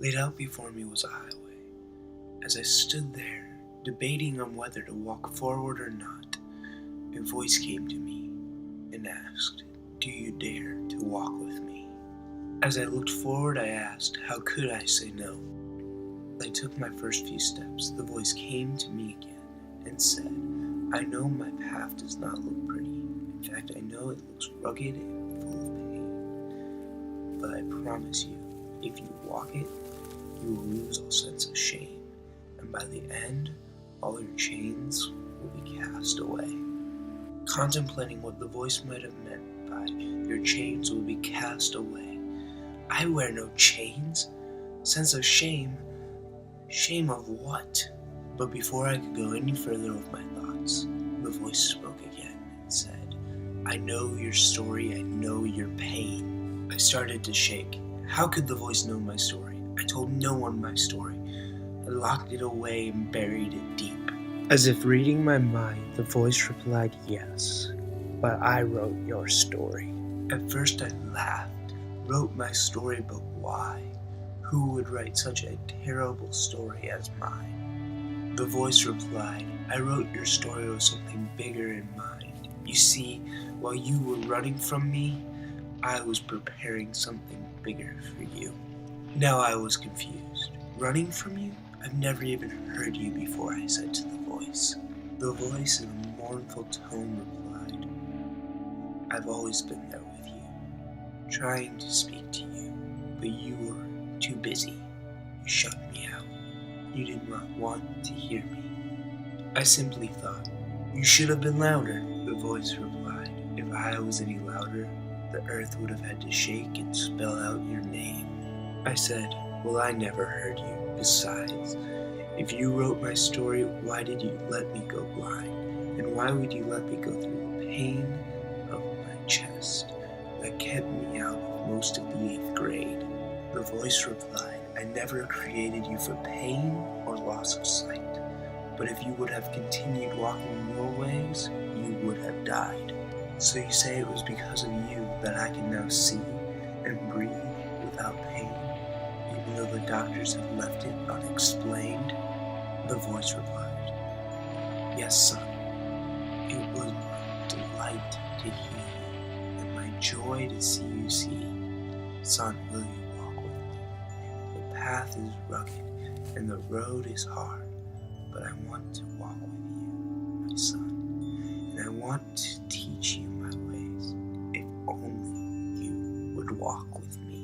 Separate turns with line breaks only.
Laid out before me was a highway. As I stood there, debating on whether to walk forward or not, a voice came to me and asked, "Do you dare to walk with me?" As I looked forward, I asked, how could I say no? I took my first few steps. The voice came to me again and said, "I know my path does not look pretty. In fact, I know it looks rugged and full of pain. But I promise you, if you walk it, you will lose all sense of shame. And by the end, all your chains will be cast away." Contemplating what the voice might have meant by "your chains will be cast away." I wear no chains. Sense of shame? Shame of what? But before I could go any further with my thoughts, the voice spoke again and said, "I know your story, I know your pain." I started to shake. How could the voice know my story? I told no one my story. I locked it away and buried it deep. As if reading my mind, the voice replied, "Yes, but I wrote your story." At first I laughed. Wrote my story, but why? Who would write such a terrible story as mine? The voice replied, "I wrote your story with something bigger in mind. You see, while you were running from me, I was preparing something bigger for you." Now I was confused. "Running from you? I've never even heard you before," I said to the voice. The voice in a mournful tone replied, "I've always been there with you, trying to speak to you, but you were too busy. You shut me out. You did not want to hear me." I simply thought, "You should have been louder," the voice replied. "If I was any louder, the earth would have had to shake and spell out your name." I said, "Well, I never heard you. Besides, if you wrote my story, why did you let me go blind? And why would you let me go through the pain of my chest that kept me out of most of the 8th grade?" The voice replied, "I never created you for pain or loss of sight. But if you would have continued walking your ways, you would have died. So you say it was because of you that I can now see and breathe without pain, even though the doctors have left it unexplained?" The voice replied, "Yes, son. It was my delight to hear you, and my joy to see you see. Son, will you walk with me? The path is rugged, and the road is hard, but I want to walk with you, my son, and I want to teach you my ways, if only you would walk with me."